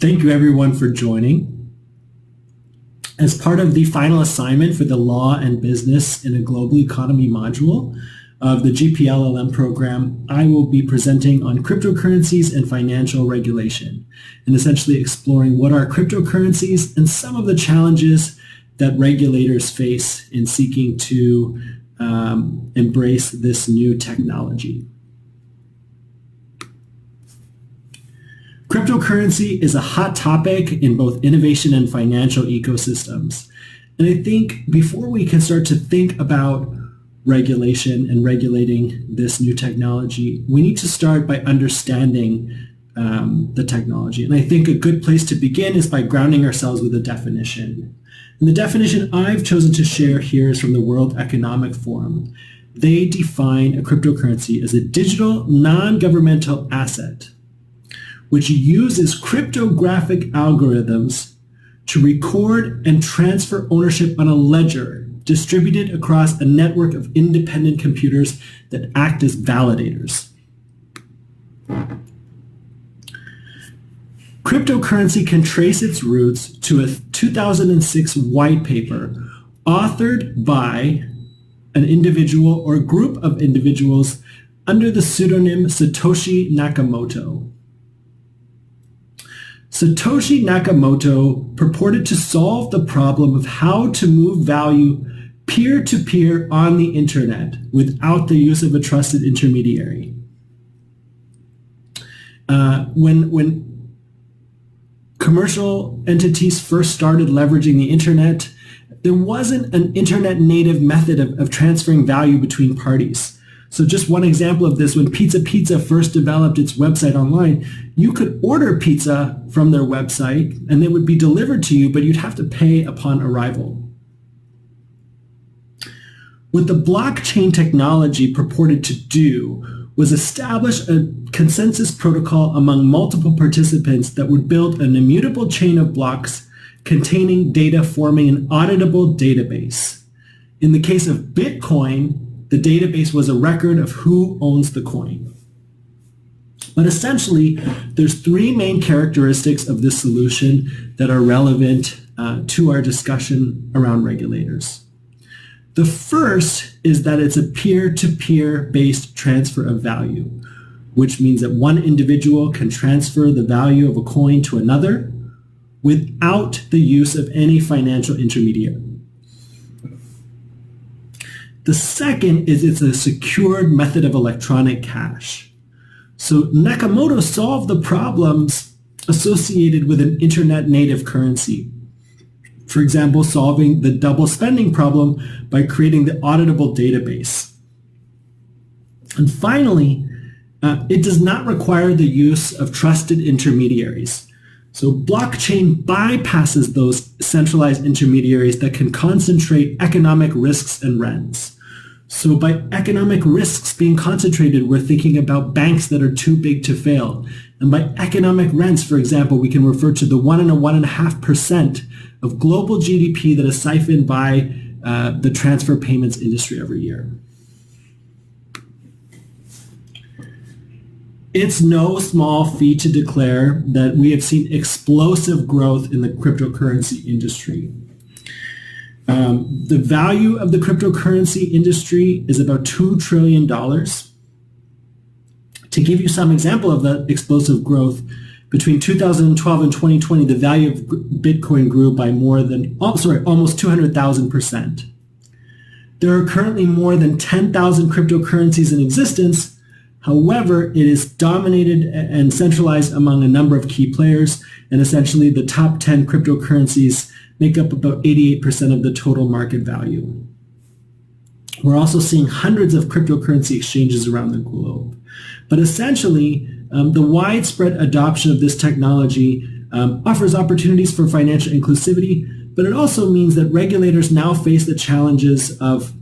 Thank you everyone for joining. As part of the final assignment for the Law and Business in a Global Economy module of the GPLLM program, I will be presenting on cryptocurrencies and financial regulation, and essentially exploring what are cryptocurrencies and some of the challenges that regulators face in seeking to embrace this new technology. Cryptocurrency is a hot topic in both innovation and financial ecosystems. And I think before we can start to think about regulation and regulating this new technology, we need to start by understanding the technology. And I think a good place to begin is by grounding ourselves with a definition. And the definition I've chosen to share here is from the World Economic Forum. They define a cryptocurrency as a digital, non-governmental asset which uses cryptographic algorithms to record and transfer ownership on a ledger distributed across a network of independent computers that act as validators. Cryptocurrency can trace its roots to a 2006 white paper authored by an individual or group of individuals under the pseudonym Satoshi Nakamoto. Satoshi Nakamoto purported to solve the problem of how to move value peer-to-peer on the internet without the use of a trusted intermediary. When commercial entities first started leveraging the internet, there wasn't an internet-native method of transferring value between parties. So just one example of this, when Pizza first developed its website online, you could order pizza from their website and it would be delivered to you, but you'd have to pay upon arrival. What the blockchain technology purported to do was establish a consensus protocol among multiple participants that would build an immutable chain of blocks containing data forming an auditable database. In the case of Bitcoin, the database was a record of who owns the coin. But essentially, there's three main characteristics of this solution that are relevant to our discussion around regulators. The first is that it's a peer-to-peer based transfer of value, which means that one individual can transfer the value of a coin to another without the use of any financial intermediary. The second is it's a secured method of electronic cash. So Nakamoto solved the problems associated with an internet-native currency. For example, solving the double spending problem by creating the auditable database. And finally, it does not require the use of trusted intermediaries. So blockchain bypasses those centralized intermediaries that can concentrate economic risks and rents. So by economic risks being concentrated, we're thinking about banks that are too big to fail. And by economic rents, for example, we can refer to the 1 and 1.5% of global GDP that is siphoned by the transfer payments industry every year. It's no small feat to declare that we have seen explosive growth in the cryptocurrency industry. The value of the cryptocurrency industry is about $2 trillion. To give you some example of that explosive growth, between 2012 and 2020, the value of Bitcoin grew by almost 200,000%. There are currently more than 10,000 cryptocurrencies in existence. However, it is dominated and centralized among a number of key players, and essentially the top 10 cryptocurrencies make up about 88% of the total market value. We're also seeing hundreds of cryptocurrency exchanges around the globe. But essentially, the widespread adoption of this technology offers opportunities for financial inclusivity, but it also means that regulators now face the challenges of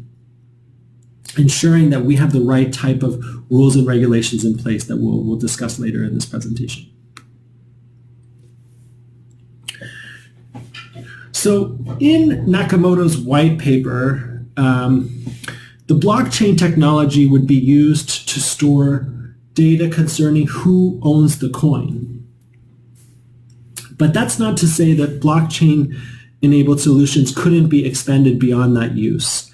ensuring that we have the right type of rules and regulations in place that we'll discuss later in this presentation. So in Nakamoto's white paper, the blockchain technology would be used to store data concerning who owns the coin. But that's not to say that blockchain-enabled solutions couldn't be expanded beyond that use.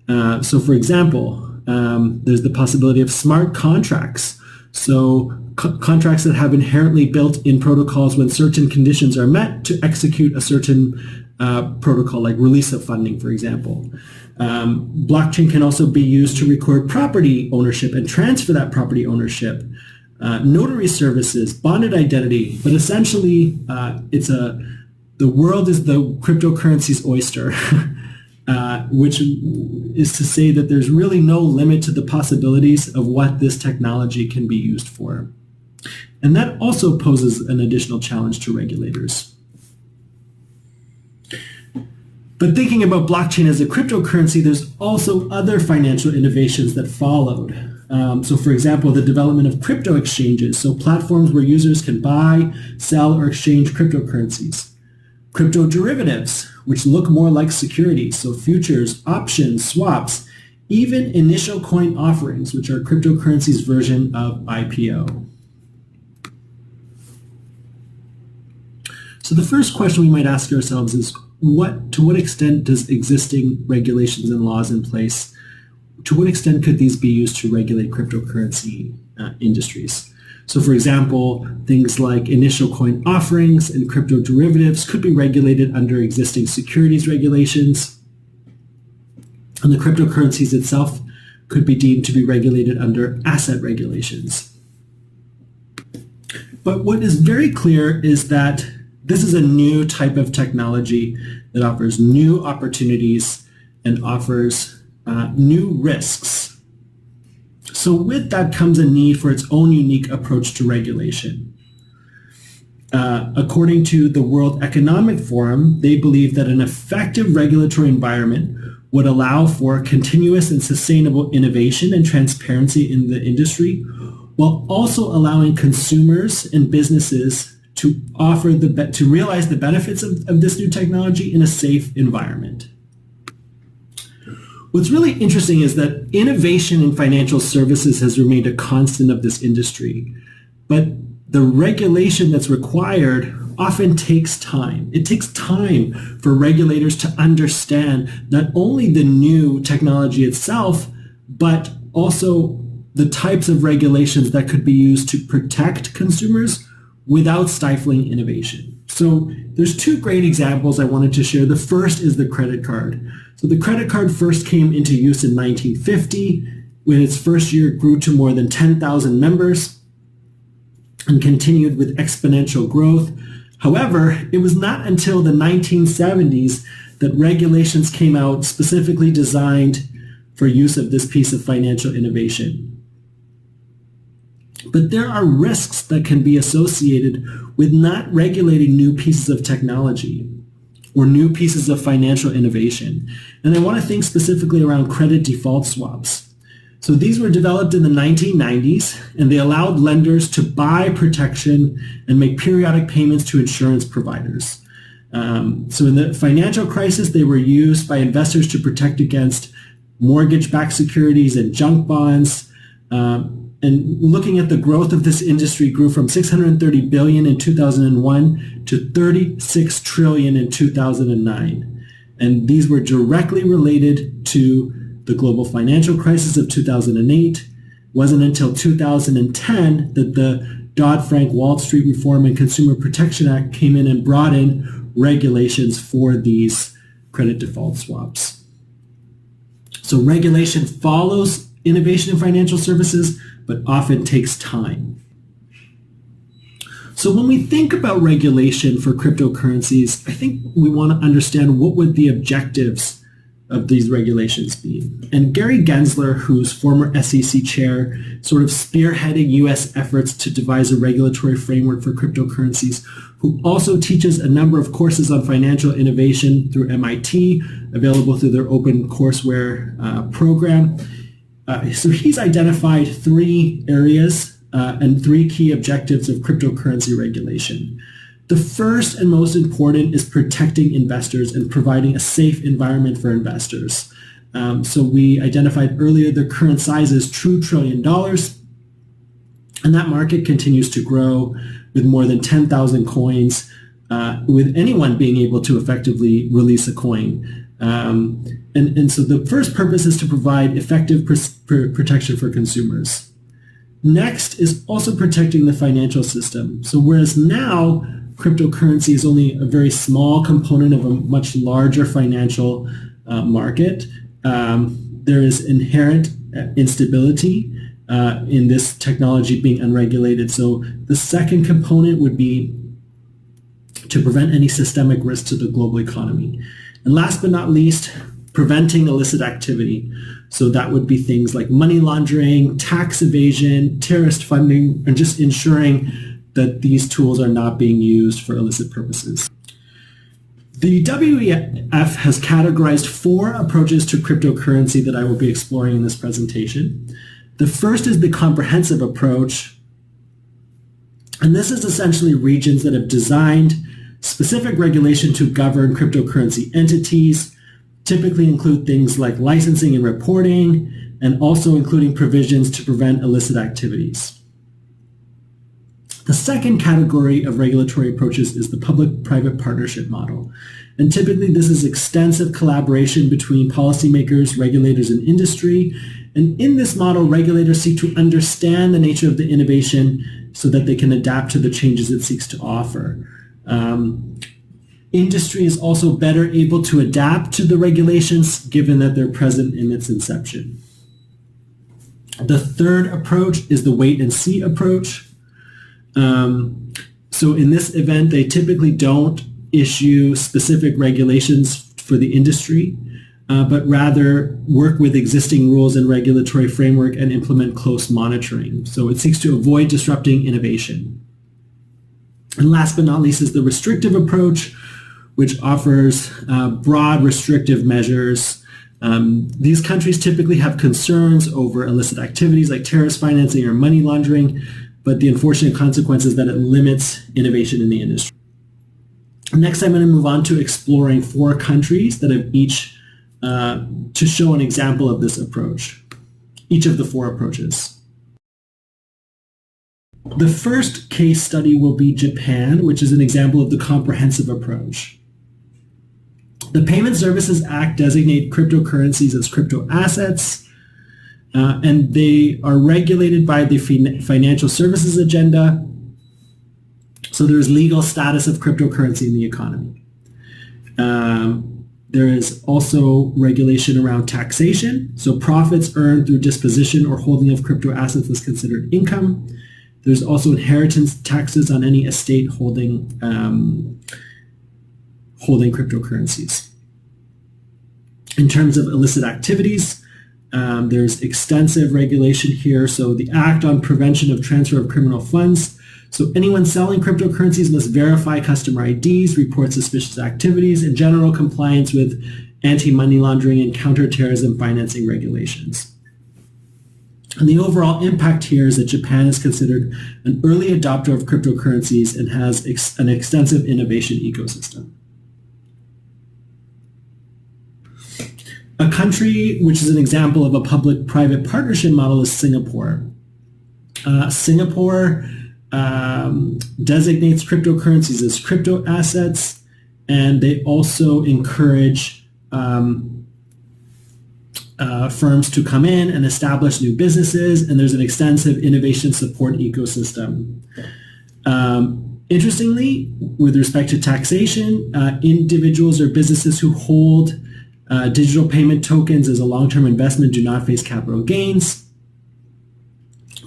So for example, there's the possibility of smart contracts. So contracts that have inherently built-in protocols when certain conditions are met to execute a certain protocol, like release of funding, for example. Blockchain can also be used to record property ownership and transfer that property ownership. Notary services, bonded identity, but essentially the world is the cryptocurrency's oyster, which is to say that there's really no limit to the possibilities of what this technology can be used for. And that also poses an additional challenge to regulators. But thinking about blockchain as a cryptocurrency, there's also other financial innovations that followed. So for example, the development of crypto exchanges, so platforms where users can buy, sell, or exchange cryptocurrencies. Crypto derivatives, which look more like securities, so futures, options, swaps, even initial coin offerings, which are cryptocurrency's version of IPO. So the first question we might ask ourselves is, to what extent does existing regulations and laws in place, to what extent could these be used to regulate cryptocurrency industries? So for example, things like initial coin offerings and crypto derivatives could be regulated under existing securities regulations, and the cryptocurrencies itself could be deemed to be regulated under asset regulations. But what is very clear is that this is a new type of technology that offers new opportunities and offers new risks. So with that comes a need for its own unique approach to regulation. According to the World Economic Forum, they believe that an effective regulatory environment would allow for continuous and sustainable innovation and transparency in the industry, while also allowing consumers and businesses to realize the benefits of this new technology in a safe environment. What's really interesting is that innovation in financial services has remained a constant of this industry, but the regulation that's required often takes time. It takes time for regulators to understand not only the new technology itself, but also the types of regulations that could be used to protect consumers without stifling innovation. So there's two great examples I wanted to share. The first is the credit card. So the credit card first came into use in 1950, when its first year grew to more than 10,000 members and continued with exponential growth. However, it was not until the 1970s that regulations came out specifically designed for use of this piece of financial innovation. But there are risks that can be associated with not regulating new pieces of technology or new pieces of financial innovation. And I want to think specifically around credit default swaps. So these were developed in the 1990s, and they allowed lenders to buy protection and make periodic payments to insurance providers. So in the financial crisis, they were used by investors to protect against mortgage-backed securities and junk bonds. And looking at the growth of this industry grew from $630 billion in 2001 to $36 trillion in 2009. And these were directly related to the global financial crisis of 2008. It wasn't until 2010 that the Dodd-Frank Wall Street Reform and Consumer Protection Act came in and brought in regulations for these credit default swaps. So regulation follows innovation in financial services, but often takes time. So when we think about regulation for cryptocurrencies, I think we want to understand what would the objectives of these regulations be. And Gary Gensler, who's former SEC chair, sort of spearheading U.S. efforts to devise a regulatory framework for cryptocurrencies, who also teaches a number of courses on financial innovation through MIT, available through their open courseware program. So he's identified three areas and three key objectives of cryptocurrency regulation. The first and most important is protecting investors and providing a safe environment for investors. So we identified earlier the current size is $2 trillion, and that market continues to grow with more than 10,000 coins with anyone being able to effectively release a coin. And so the first purpose is to provide effective protection for consumers. Next is also protecting the financial system. So whereas now cryptocurrency is only a very small component of a much larger financial market, there is inherent instability in this technology being unregulated. So the second component would be to prevent any systemic risk to the global economy. And last but not least, preventing illicit activity. So that would be things like money laundering, tax evasion, terrorist funding, and just ensuring that these tools are not being used for illicit purposes. The WEF has categorized 4 approaches to cryptocurrency that I will be exploring in this presentation. The first is the comprehensive approach, and this is essentially regions that have designed specific regulation to govern cryptocurrency entities, typically include things like licensing and reporting, and also including provisions to prevent illicit activities. The second category of regulatory approaches is the public-private partnership model. And typically this is extensive collaboration between policymakers, regulators, and industry. And in this model, regulators seek to understand the nature of the innovation so that they can adapt to the changes it seeks to offer. Industry is also better able to adapt to the regulations given that they're present in its inception. The third approach is the wait and see approach. So in this event, they typically don't issue specific regulations for the industry, but rather work with existing rules and regulatory framework and implement close monitoring. So it seeks to avoid disrupting innovation. And last but not least is the restrictive approach, which offers broad restrictive measures. These countries typically have concerns over illicit activities like terrorist financing or money laundering, but the unfortunate consequence is that it limits innovation in the industry. Next, I'm going to move on to exploring 4 countries that have each to show an example of this approach, each of the 4 approaches. The first case study will be Japan, which is an example of the comprehensive approach. The Payment Services Act designates cryptocurrencies as crypto assets, and they are regulated by the Financial Services Agenda. So there's legal status of cryptocurrency in the economy. There is also regulation around taxation. So profits earned through disposition or holding of crypto assets is considered income. There's also inheritance taxes on any estate holding cryptocurrencies. In terms of illicit activities, there's extensive regulation here. So the Act on Prevention of Transfer of Criminal Funds. So anyone selling cryptocurrencies must verify customer IDs, report suspicious activities, and general compliance with anti-money laundering and counterterrorism financing regulations. And the overall impact here is that Japan is considered an early adopter of cryptocurrencies and has an extensive innovation ecosystem. A country which is an example of a public-private partnership model is Singapore. Singapore designates cryptocurrencies as crypto assets, and they also encourage firms to come in and establish new businesses, and there's an extensive innovation support ecosystem. Interestingly, with respect to taxation, individuals or businesses who hold digital payment tokens as a long-term investment do not face capital gains,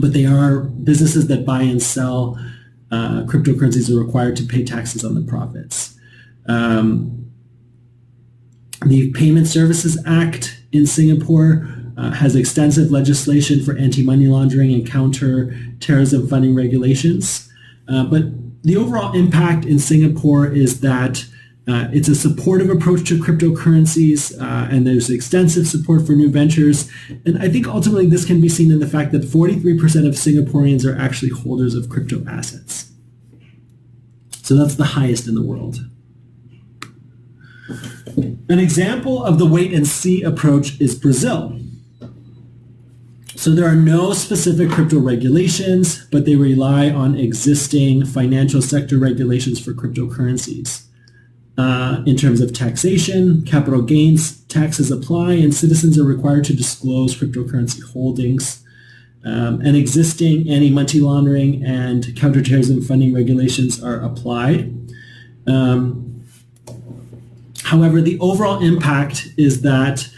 but they are businesses that buy and sell cryptocurrencies are required to pay taxes on the profits. The Payment Services Act in Singapore has extensive legislation for anti-money laundering and counter-terrorism funding regulations. But the overall impact in Singapore is that it's a supportive approach to cryptocurrencies, and there's extensive support for new ventures. And I think ultimately this can be seen in the fact that 43% of Singaporeans are actually holders of crypto assets. So that's the highest in the world. An example of the wait and see approach is Brazil. So there are no specific crypto regulations, but they rely on existing financial sector regulations for cryptocurrencies. In terms of taxation, capital gains taxes apply, and citizens are required to disclose cryptocurrency holdings. And existing anti-money laundering and counterterrorism funding regulations are applied. However, the overall impact is that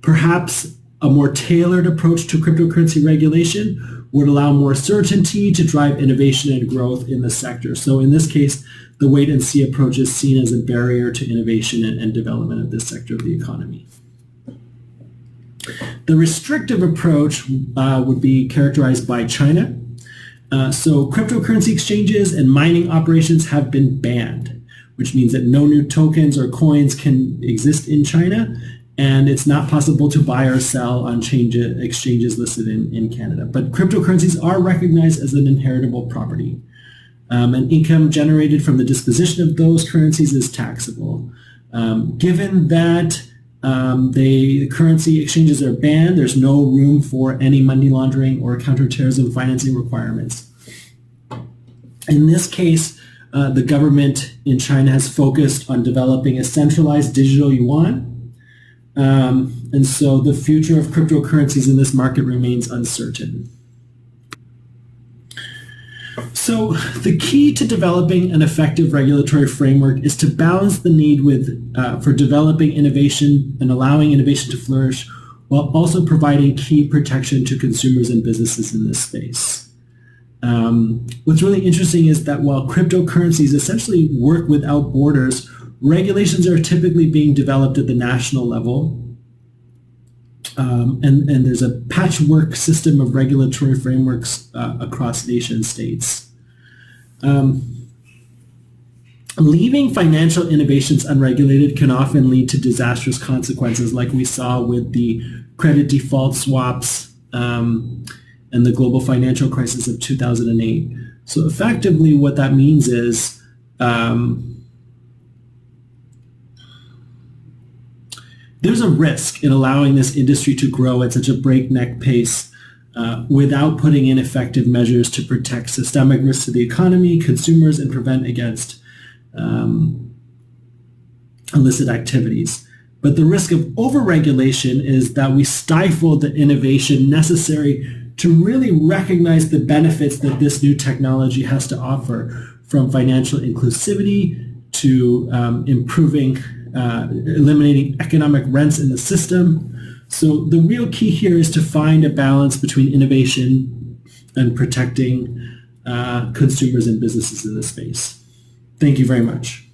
perhaps a more tailored approach to cryptocurrency regulation would allow more certainty to drive innovation and growth in the sector. So in this case, the wait and see approach is seen as a barrier to innovation and development of this sector of the economy. The restrictive approach would be characterized by China. So cryptocurrency exchanges and mining operations have been banned, which means that no new tokens or coins can exist in China, and it's not possible to buy or sell on exchanges listed in Canada. But cryptocurrencies are recognized as an inheritable property. And income generated from the disposition of those currencies is taxable. Given that the currency exchanges are banned, there's no room for any money laundering or counterterrorism financing requirements. In this case, the government in China has focused on developing a centralized digital yuan. And so the future of cryptocurrencies in this market remains uncertain. So the key to developing an effective regulatory framework is to balance the need for developing innovation and allowing innovation to flourish, while also providing key protection to consumers and businesses in this space. What's really interesting is that while cryptocurrencies essentially work without borders, regulations are typically being developed at the national level. And there's a patchwork system of regulatory frameworks across nation states. Leaving financial innovations unregulated can often lead to disastrous consequences, like we saw with the credit default swaps and the global financial crisis of 2008. So effectively what that means is there's a risk in allowing this industry to grow at such a breakneck pace without putting in effective measures to protect systemic risks to the economy, consumers, and prevent against illicit activities. But the risk of overregulation is that we stifle the innovation necessary to really recognize the benefits that this new technology has to offer, from financial inclusivity to improving eliminating economic rents in the system. So the real key here is to find a balance between innovation and protecting consumers and businesses in this space. Thank you very much.